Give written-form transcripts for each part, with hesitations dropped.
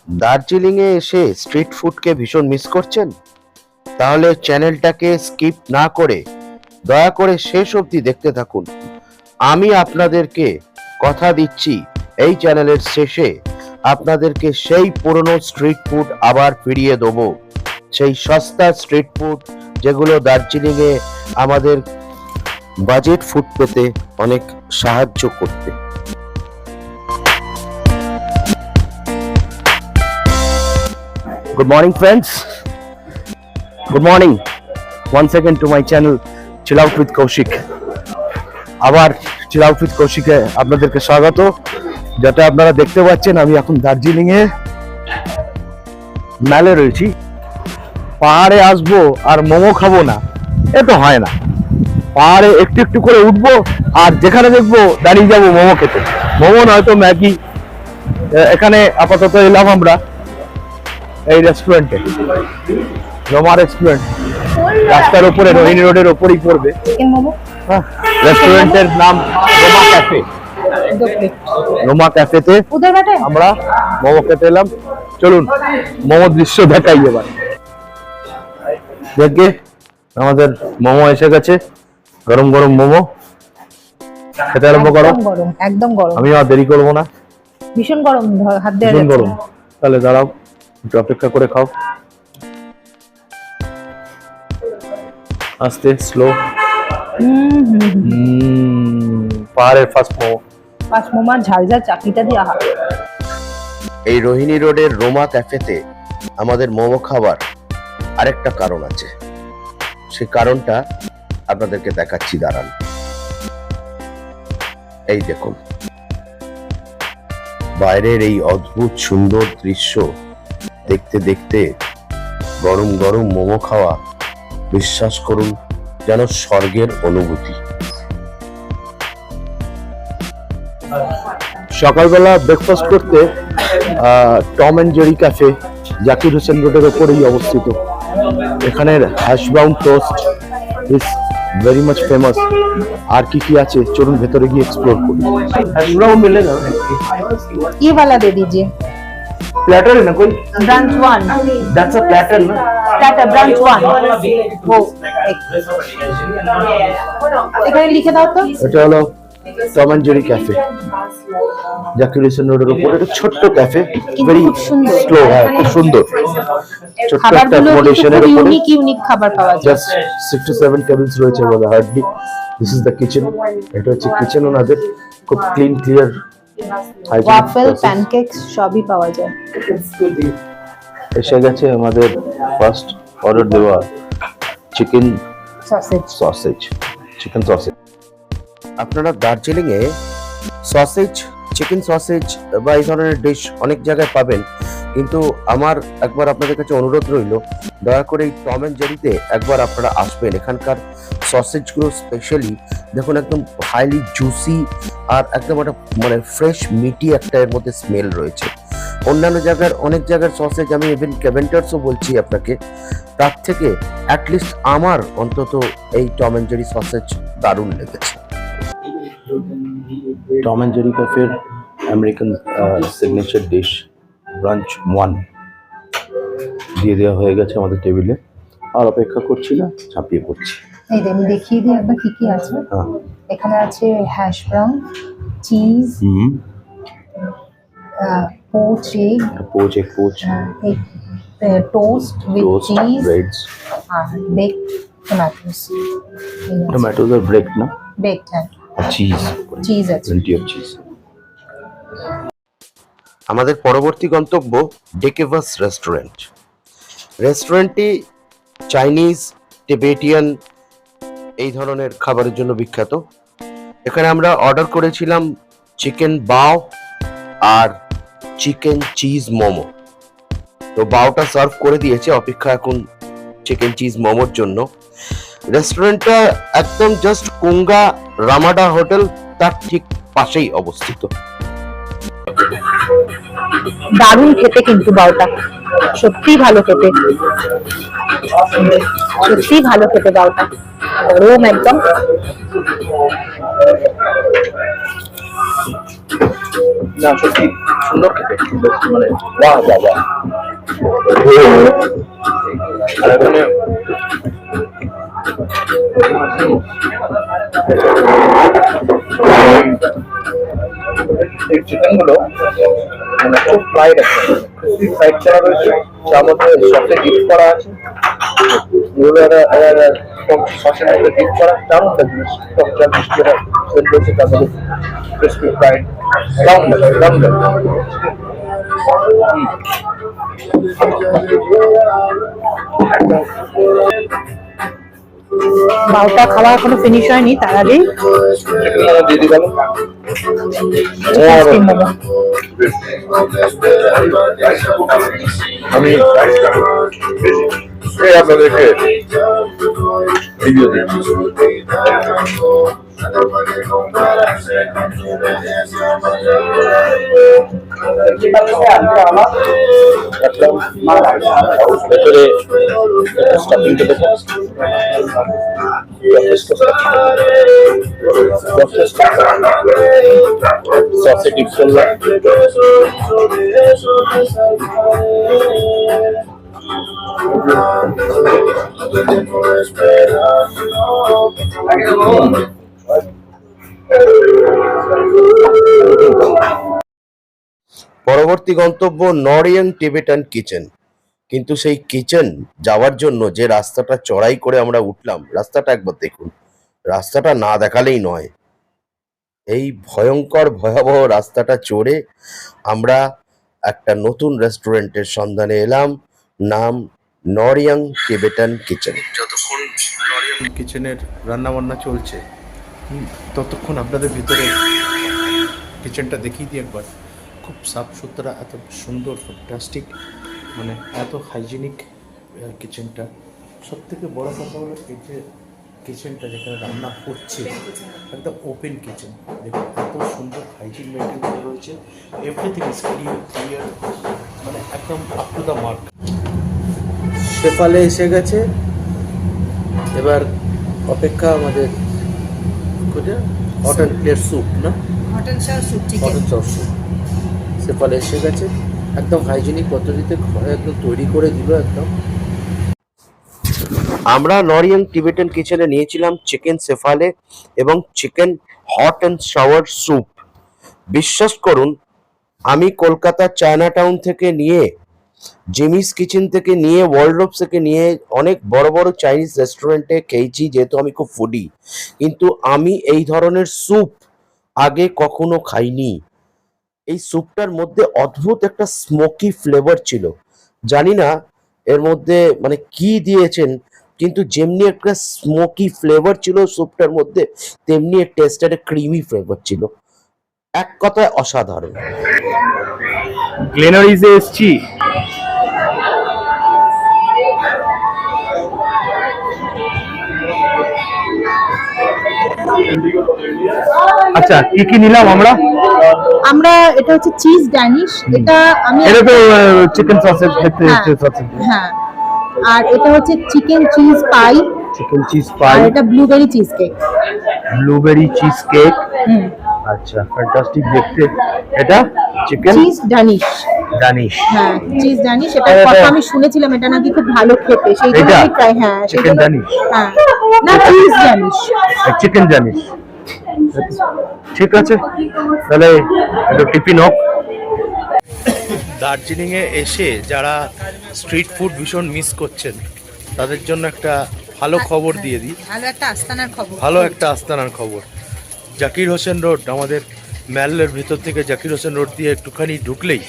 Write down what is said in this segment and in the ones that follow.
দার্জিলিং এ এসে স্ট্রিট ফুডকে ভীষণ মিস করছেন? তাহলে চ্যানেলটাকে স্কিপ না করে দয়া করে শেষ অবধি দেখতে থাকুন। আমি আপনাদেরকে কথা দিচ্ছি, এই চ্যানেলের শেষে আপনাদেরকে সেই পুরনো স্ট্রিট ফুড আবার ফিরিয়ে দেবো, সেই সস্তা স্ট্রিট ফুড যেগুলো দার্জিলিং এ আমাদের বাজেট ফুড পেতে অনেক সাহায্য করতে। Good morning, friends. Good morning. Once again to my channel, Chill Out with Kaushik. আবার Chill Out with Kaushik এ আপনাদেরকে স্বাগত। যেটা আপনারা দেখতে পাচ্ছেন, আমি এখন দার্জিলিং এ মেলে রয়েছি। পাহাড়ে আসবো আর মোমো খাবো না, এ তো হয় না। পাহাড়ে একটু একটু করে উঠবো আর যেখানে দেখবো দাঁড়িয়ে যাবো মোমো খেতে। মোমো নয়তো ম্যাগি। এখানে আপাতত এলাম আমরা এই রেস্টুরেন্টে, রোমা রেস্টুরেন্ট, রাস্তার উপরে রোহিনী রোডের ওপরেই পড়বে। রেস্টুরেন্টের নাম রোমা ক্যাফে। রোমা ক্যাফেতে আমরা মোমো খেতে এলাম। চলুন মোমো দৃশ্য দেখাই এবার। দেখে আমাদের মোমো এসে গেছে, গরম গরম মোমো খেতে আরম্ভ করো। একদম গরম। আমি আর দেরি করবো না, ভীষণ গরম, হাত দেওয়া ভীষণ যাচ্ছে গরম। না। তাহলে দাঁড়াও, একটু অপেক্ষা করে খাও, আস্তে স্লো। পাহাড়ের ফার্স্ট মোমো, ফার্স্ট মোমো ঝাল ঝাল চাকরিটা দিয়ে আহা। এই রোহিনী রোডের রোমা ক্যাফেতে আমাদের মোমো খাবার আরেকটা কারণ আছে, সেই কারণটা আপনাদেরকে দেখাচ্ছি, দাঁড়ান। এই দেখুন বাইরের এই অদ্ভুত সুন্দর দৃশ্য দেখতে দেখতে গরম গরম মোমো খাওয়া, বিশ্বাস করুন যেন স্বর্গের অনুভূতি। সকালবেলা ব্রেকফাস্ট করতে Tom and Jerry cafe, Zakir Hossain রোডের ওপরেই অবস্থিত। এখানের hash brown toast is very much famous. আর কি কি আছে চলুন ভেতরে গিয়ে এক্সপ্লোর করি। হ্যাশ ব্রাউন মিলেगा? ये वाला दे दीजिए। प्लेटर है ना कोई? ब्रांच 1 दैट्स अ प्लेटर ना? प्लेटर ब्रांच 1 वो एक এখানে লিখে দাও তো। এটা হলো Tom and Jerry cafe, Zakir Hossain রোডের উপরে। একটা ছোট্ট ক্যাফে, ভেরি স্লো, হ্যাঁ খুব সুন্দর। ছোট্ট একটা অ্যাকোমোডেশনের উপরে ইউনিক খাবার পাওয়া যায়। জাস্ট 6 to 7 টেবিলস রয়েছে বলে hardly. This is the kitchen. এটা হচ্ছে কিচেন ওনাদের, খুব ক্লিন ক্লিয়ার। ওয়াফেল, প্যানকেকস সবই পাওয়া যায়। এসে গেছে আমাদের ফার্স্ট অর্ডার দেওয়া চিকেন সসেজ। Chicken sausage. আপনারা দার্জিলিং এ সসেজ, চিকেন সসেজ বা এই ধরনের ডিশ অনেক জায়গায় পাবেন, কিন্তু আমার একবার আপনাদের কাছে অনুরোধ রইল, দয়া করে এই টম এন্ড জেরিতে একবার আপনারা আসবেন। এখানকার সসেজগুলো স্পেশালি দেখুন, একদম হাইলি জুসি আর একদম একটা মানে ফ্রেশ মিটি একটা এর মধ্যে স্মেল রয়েছে। অন্যান্য জায়গার অনেক জায়গার সসেজ, আমি ইভেন কেভেন্টার্সও বলছি আপনাকে, তার থেকে অ্যাটলিস্ট আমার অন্তত এই টম এন্ড জেরি সসেজ দারুণ লেগেছে। টম এন্ড জেরি ক্যাফের আমেরিকান সিগনেচার ডিশ ব্রাঞ্চ 1 দিয়ে দেওয়া হয়ে গেছে আমাদের টেবিলে। আর অপেক্ষা করছি না, ঝাঁপিয়ে পড়ছি। এই আমি দেখিয়ে দিই আপনার কি কি আছে। এখানে আছে hash brown, cheese, poach egg, toast with cheese, breads, and baked tomatoes. Tomatoes are baked, na? Baked and cheese. Cheese আছে। Plenty of cheese. আমাদের পরবর্তী গন্তব্য ডেকেভাস রেস্টুরেন্ট। রেস্টুরেন্টটি চাইনিজ, টিবেটিয়ান এই ধরনের খাবারের জন্য বিখ্যাত। এখানে আমরা অর্ডার করেছিলাম চিকেন বাও আর চিকেন চিজ মোমো। তো বাওটা সার্ভ করে দিয়েছে, অপেক্ষা এখন চিকেন চিজ মোমোর জন্য। রেস্টুরেন্টটা একদম জাস্ট কুঙ্গা রামাডা হোটেল তার ঠিক পাশেই অবস্থিত। দারুণ খেতে কিন্তু বাওটা, সত্যি ভালো খেতে, সত্যি ভালো খেতে বাওটা, গরম একদম। না সত্যি সুন্দর খেতে, মানে বাহ বাবা। আর এখানে এই চিকেন গুলো মানে খুব ফ্রাইড আছে, ক্রিসপি ফ্রাইড করা রয়েছে, তার মধ্যে সসে ডিপ করা আছে, এগুলো সসের মধ্যে ডিপ করা, দারুণ লাগবে। টক ঝাল মিষ্টি সেদ্ধ হচ্ছে, তার মধ্যে ক্রিসপি ফ্রাইড, দারুণ লাগবে, দারুণ লাগবে। বারোটা খাওয়া এখনো ফিনিশ হয়নি, তার আগেই দিয়ে দিই বলো। চিকেন মোমো। আমি আপনাদেরকে রিভিউ দিচ্ছি। ভেতরে স্টাফিংটা দেখো, সসে ডিপ করলাম, পরবর্তী গন্তব্য নরিয়াং টিবেটান কিচেন। কিন্তু সেই কিচেন যাওয়ার জন্য যে রাস্তাটা চড়াই করে আমরা উঠলাম, রাস্তাটা একবার দেখুন, রাস্তাটা না দেখালেই নয়। এই ভয়ঙ্কর ভয়াবহ রাস্তাটা চড়ে আমরা একটা নতুন রেস্টুরেন্টের সন্ধানে এলাম, নাম নরিয়াং টিবেটান কিচেন। যতক্ষণ নরিয়াং কিচেনের রান্নাবান্না চলছে, ততক্ষণ আপনাদের ভিতরে কিচেনটা দেখিয়ে দিই একবার। খুব সাফ সুতরা, এত সুন্দর, ফ্যান্টাস্টিক, মানে এত হাইজিনিক কিচেনটা। সব থেকে বড় কথা হলো এই যে কিচেনটা যেখানে রান্না হচ্ছে, একদম ওপেন কিচেন। দেখুন এত সুন্দর হাইজিন মেনটেন করে রয়েছে, এভরিথিং ইজ ক্লিয়ার, মানে একদম আপ টু দ্য মার্ক। শেফালে এসে গেছে, এবার অপেক্ষা আমাদের হট অ্যান্ড ক্লিয়ার স্যুপ, না হট অ্যান্ড সর স্যুপ। শেফালে এসে গেছে, একদম হাইজিনিক পদ্ধতিতে একদম তৈরি করে দিল একদম। আমরা নরিয়াং টিবেটান কিচেনে নিয়েছিলাম চিকেন সেফালে এবং chicken hot and sour soup. বিশ্বাস করুন, আমি কলকাতা চায়না টাউন থেকে নিয়ে, জিমিস কিচেন থেকে নিয়ে, ওয়ার্ল্ডরোব থেকে নিয়ে অনেক বড় বড় চাইনিজ রেস্টুরেন্টে খেয়েছি, যেহেতু আমি খুব ফুডি, কিন্তু আমি এই ধরনের স্যুপ আগে কখনো খাইনি। এই স্যুপটার মধ্যে অদ্ভুত একটা স্মোকি ফ্লেভার ছিল, জানি না এর মধ্যে মানে কি দিয়েছেন, কিন্তু যেমনি একটা স্মোকি ফ্লেভার ছিল স্যুপটার মধ্যে, তেমনি এর টেস্টের ক্রিমি ফ্লেভার ছিল। এক কথায় অসাধারণ। গ্লেনারিজে এসছি, আচ্ছা কি কি নিলাম আমরা? এটা হচ্ছে চিজ ড্যানিশ, এটা আমি এটা তো চিকেন সসেজ দেখতে হ্যাঁ, সসেজ। হ্যাঁ, আর এটা হচ্ছে চিকেন চিজ পাই, চিকেন চিজ পাই, আর এটা blueberry cheese cake. Blueberry cheese cake, আচ্ছা ফ্যান্টাস্টিক দেখতে। এটা চিকেন চিজ ড্যানিশ, ডানিশ, হ্যাঁ চিজ ড্যানিশ। এটা কথা আমি শুনেছিলাম এটা নাকি খুব ভালো খেতে, সেই জন্য আমি ট্রাই, হ্যাঁ চিকেন ডানিশ, হ্যাঁ না চিজ ড্যানিশ, চিকেন ডানিশ। ঠিক আছে, তাহলে একটু টিফিন হোক। দার্জিলিংয়ে এসে যারা স্ট্রিট ফুড ভীষণ মিস করছেন, তাদের জন্য একটা ভালো খবর দিয়ে দিই। ভালো একটা আস্তানার খবর, ভালো একটা আস্তানার খবর। জাকির হোসেন রোড, আমাদের ম্যালের ভিতর থেকে জাকির হোসেন রোড দিয়ে একটুখানি ঢুকলেই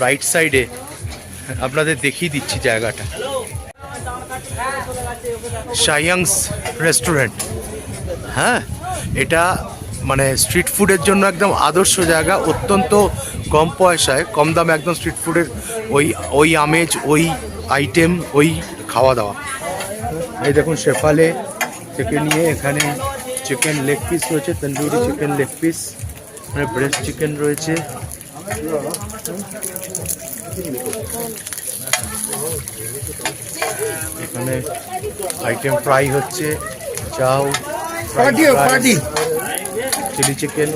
রাইট সাইডে আপনাদের দেখিয়ে দিচ্ছি জায়গাটা, শাইয়াংস রেস্টুরেন্ট। হ্যাঁ, এটা মানে স্ট্রিট ফুডের জন্য একদম আদর্শ জায়গা, অত্যন্ত কম পয়সায়, কম দামে একদম স্ট্রিট ফুডের ওই আমেজ, ওই আইটেম, ওই খাওয়া দাওয়া। এই দেখুন শেফালে থেকে নিয়ে এখানে চিকেন লেগ পিস রয়েছে, তন্দুরি চিকেন লেগ পিস, মানে ব্রেস্ট চিকেন রয়েছে, এখানে আইটেম ফ্রাই হচ্ছে, চাউ, চিলি চিকেন,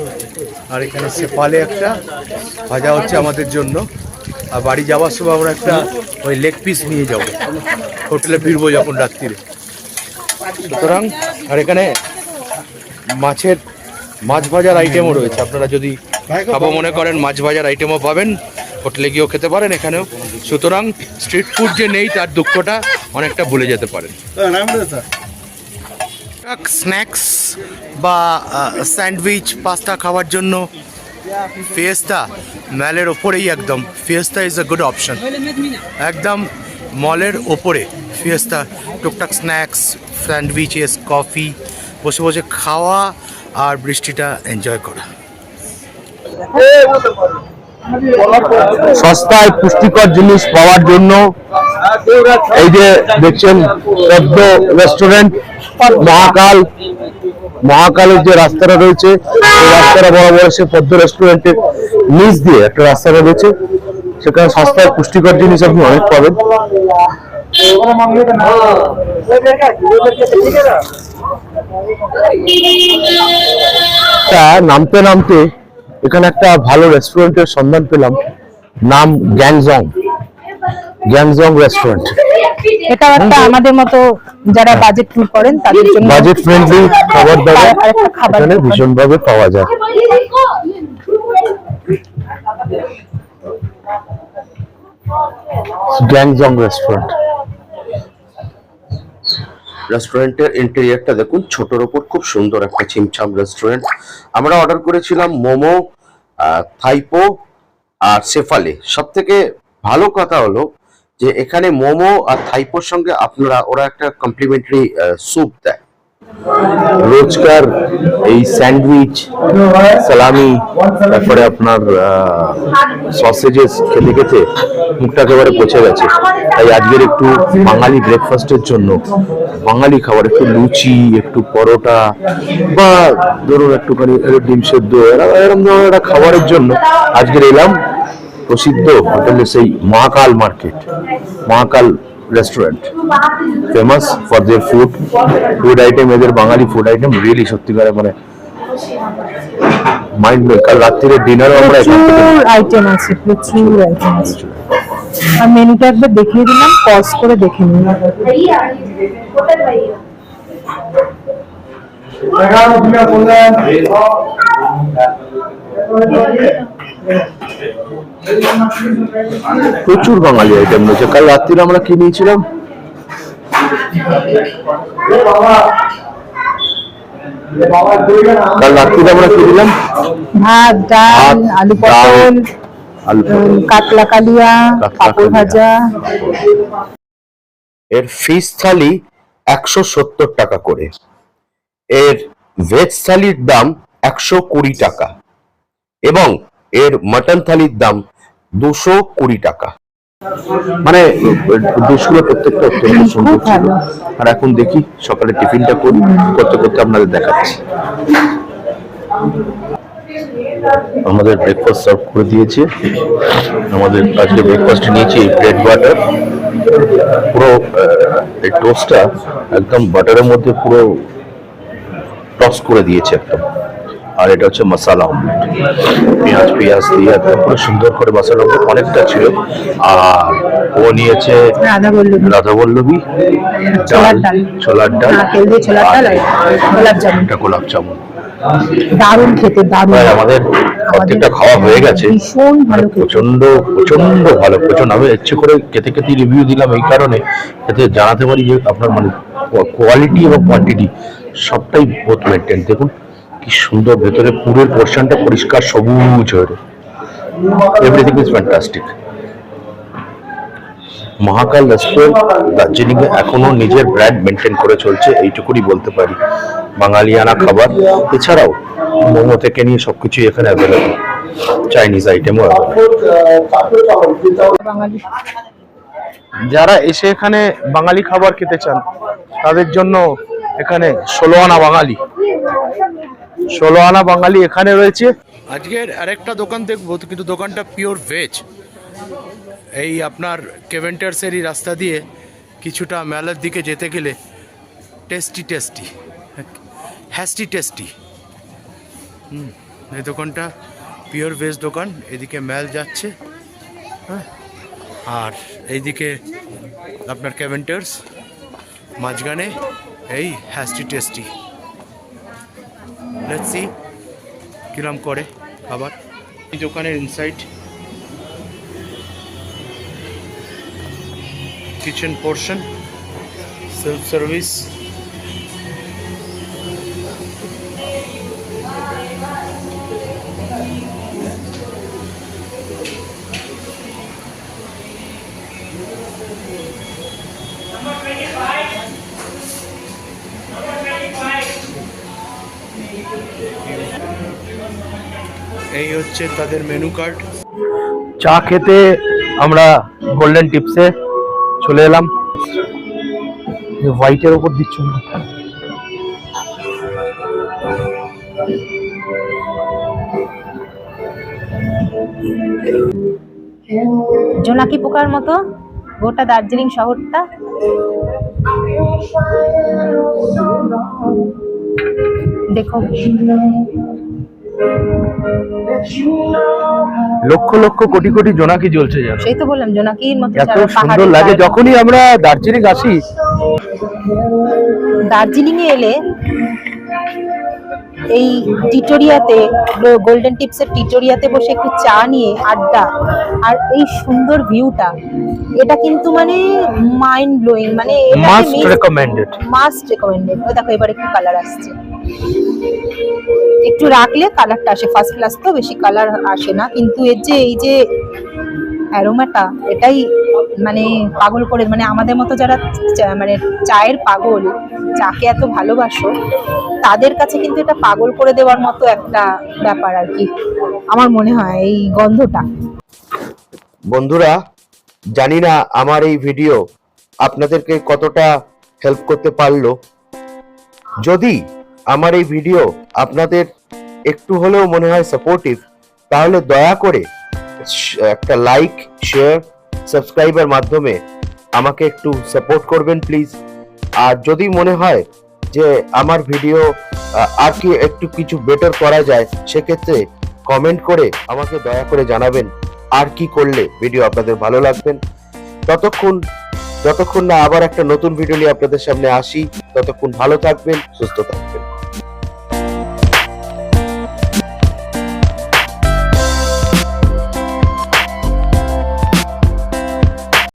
আর এখানে সেপালে একটা ভাজা হচ্ছে আমাদের জন্য। আর বাড়ি যাওয়ার সময় আমরা একটা ওই লেগ পিস নিয়ে যাব, হোটেলে ফিরবো যখন রাত্রিরে। সুতরাং আর এখানে মাছ ভাজার আইটেমও রয়েছে, আপনারা যদি খাবো মনে করেন মাছ ভাজার আইটেমও পাবেন, হোটেলে গিয়েও খেতে পারেন এখানেও। সুতরাং স্ট্রিট ফুড যে নেই তার দুঃখটা অনেকটা ভুলে যেতে পারেন। স্ন্যাক্স বা স্যান্ডউইচ, পাস্তা খাওয়ার জন্য ফিয়েস্তা মলের ওপরেই একদম। Fiesta is a good option, একদম মলের ওপরে ফিয়েস্তা। টুকটাক স্ন্যাক্স, স্যান্ডউইচেস, কফি, বসে বসে খাওয়া আর বৃষ্টিটা এনজয় করা। সস্তায় পুষ্টিকর জিনিস পাওয়ার জন্য এই যে দেখছেন পদ্ম রেস্টুরেন্ট, মহাকালের যে রাস্তাটা রয়েছে এই রাস্তাটা বরাবর এসে পদ্ম রেস্টুরেন্টের নিচ দিয়ে একটা রাস্তাটা রয়েছে, সেখানে সস্তায় পুষ্টিকর জিনিস আপনি অনেক পাবেন। নামতে নামতে এখানে একটা ভালো রেস্টুরেন্টের সন্ধান পেলাম, নাম গ্যাংজং রেস্টুরেন্ট। এটা একটা আমাদের মতো যারা বাজেট ট্যুর করেন তাদের জন্য বাজেট ফ্রেন্ডলি খাবার দাবার এখানে ভীষণভাবে পাওয়া যায়। গ্যাংজং রেস্টুরেন্টের ইন্টেরিয়রটা দেখুন, ছোটর ওপর খুব সুন্দর একটা ছিমছাম রেস্টুরেন্ট। আমরা অর্ডার করেছিলাম মোমো, থাইপো আর সেফালে। সব থেকে ভালো কথা হলো যে এখানে মোমো আর থাইপোর সঙ্গে ওরা একটা কমপ্লিমেন্টারি স্যুপ দেয়। রোজকার এই স্যান্ডউইচ, সালামি, তারপরে আপনার সসেজেস খেতে খেতে মুখটা একেবারে পচে গেছে। তাই আজকের একটু বাঙালি ব্রেকফাস্টের জন্য বাঙালি খাবার, একটু লুচি, একটু পরোটা বা ধরুন একটুখানি ডিম সেদ্ধ, এরকম ধরনের একটা খাবারের জন্য আজকের এলাম প্রসিদ্ধ হোটেলে, সেই Mahakal restaurant, famous for their food item. এদের বাঙালি ফুড আইটেম রিয়েলি সত্যিকারে মানে মাইন্ড ব্লোয়িং। কাল রাত্রিরে ডিনারও আমরা প্রচুর আইটেম আছে। আর মেনুটা একবার দেখিয়ে দিলাম, পজ করে দেখে নিন। প্রচুর বাঙালি আইটেম রয়েছে। কাল রাত্রিরে আমরা কি নিয়েছিলাম, ভাত, ডাল, আলু পটল, কাতলা কালিয়া, পাপড় ভাজা। এর ফিশ থালি 170 টাকা করে, এর ভেজ থালির দাম 120 টাকা এবং এর মটন থালির দাম 220 টাকা। মানে ডিশগুলো প্রত্যেকটা অত্যন্ত সুন্দর ছিল। আর এখন দেখি সকালে টিফিনটা করতে করতে আপনাদের দেখাচ্ছি। আমাদের ব্রেকফাস্ট সার্ভ করে দিয়েছে। আমাদের আজকে ব্রেকফাস্ট নিয়েছি ব্রেড বাটার, পুরো এই টোস্টটা একদম বাটারের মধ্যে পুরো টস করে দিয়েছে একদম। আর এটা হচ্ছে মশলা অমলেট, পেঁয়াজ দিয়ে একদম পুরো সুন্দর করে মশলা অমলেট অনেকটা ছিল। আর ও নিয়েছে রাধাবল্লভী ছোলার ডাল, গোলাপ জামুন। দারুণ খেতে, দারুণ। আমাদের প্রত্যেকটা খাওয়া হয়ে গেছে, প্রচন্ড ভালো। আমি ইচ্ছে করে খেতে রিভিউ দিলাম এই কারণে, যাতে জানাতে পারি যে আপনার মানে কোয়ালিটি এবং কোয়ান্টিটি সবটাই বোথ মেনটেন। দেখুন কি সুন্দর, ভেতরে পুরোর পোর্শনটা পরিষ্কার সবুজ হয়ে, everything is fantastic. Mahakal restaurant Darjeeling এ এখনো নিজের ব্র্যান্ড মেনটেন করে চলছে, এইটুকুনি বলতে পারি। বাঙালিয়ানা খাবার, এছাড়াও মোমো থেকে নিয়ে সবকিছুই এখানে অ্যাভেলেবল, চাইনিজ আইটেমও অ্যাভেলেবল। যারা এসে এখানে বাঙালি খাবার খেতে চান তাদের জন্য এখানে 16 আনা বাঙালি এখানে রয়েছে। আজকের আরেকটা দোকান দেখবো, কিন্তু দোকানটা পিওর ভেজ। এই আপনার কেভেন্টার্সেরই রাস্তা দিয়ে কিছুটা মেলার দিকে যেতে গেলে টেস্টি এই দোকানটা পিওর ভেজ দোকান। এদিকে ম্যাল যাচ্ছে, হ্যাঁ, আর এইদিকে আপনার ক্যাভেন্টার্স, মাঝখানে এই হ্যাস্টি টেস্টি। লেটস সি কিরম করে খাবার। এই দোকানের inside kitchen portion, self service. এই হচ্ছে তাদের মেনু কার্ড। চা খেতে আমরা গোল্ডেন টিপসে চলে এলাম। হোয়াইটের উপর দিচ্ছ না, জোনাকি পোকার মতো গোটা দার্জিলিং শহরটা। দেখো লক্ষ লক্ষ কোটি কোটি জোনাকি জ্বলছে যেন। সেই তো বললাম জোনাকির মতো এত সুন্দর লাগে যখনই আমরা দার্জিলিং আসি। দার্জিলিং এ এলে এই টিটোরিয়াতে, গোল্ডেন টিপসের টিটোরিয়াতে বসে একটু চা নিয়ে আড্ডা আর এই সুন্দর ভিউটা, এটা কিন্তু মানে মাইন্ড ব্লোয়িং। মানে মাস্ট রেকমেন্ডেড। ওই দেখো এবার একটু কালার আসছে, একটু রাখলে কালারটা আসে। ফার্স্ট ক্লাস তো বেশি কালার আসে না, কিন্তু এর যে এই যে অ্যারোমাটা, এটাই মানে পাগল করে, মানে আমাদের মতো যারা মানে চায়ের পাগল, চাকে এত ভালোবাসো, তাদের কাছে কিন্তু এটা পাগল করে দেওয়ার মতো একটা ব্যাপার আর কি, আমার মনে হয় এই গন্ধটা। বন্ধুরা, জানি না আমার এই ভিডিও আপনাদেরকে কতটা হেল্প করতে পারলো। যদি আমার এই ভিডিও আপনাদের একটু হলেও মনে হয় সাপোর্টিভ, তাহলে দয়া করে একটা লাইক, শেয়ার, সাবস্ক্রাইবের মাধ্যমে আমাকে একটু সাপোর্ট করবেন প্লিজ। আর যদি মনে হয় যে আমার ভিডিও আর কি একটু কিছু বেটার করা যায়, সেক্ষেত্রে কমেন্ট করে আমাকে দয়া করে জানাবেন আর কি করলে ভিডিও আপনাদের ভালো লাগবেন। যতক্ষণ না আবার একটা নতুন ভিডিও নিয়ে আপনাদের সামনে আসি, ততক্ষণ ভালো থাকবেন, সুস্থ থাকবেন।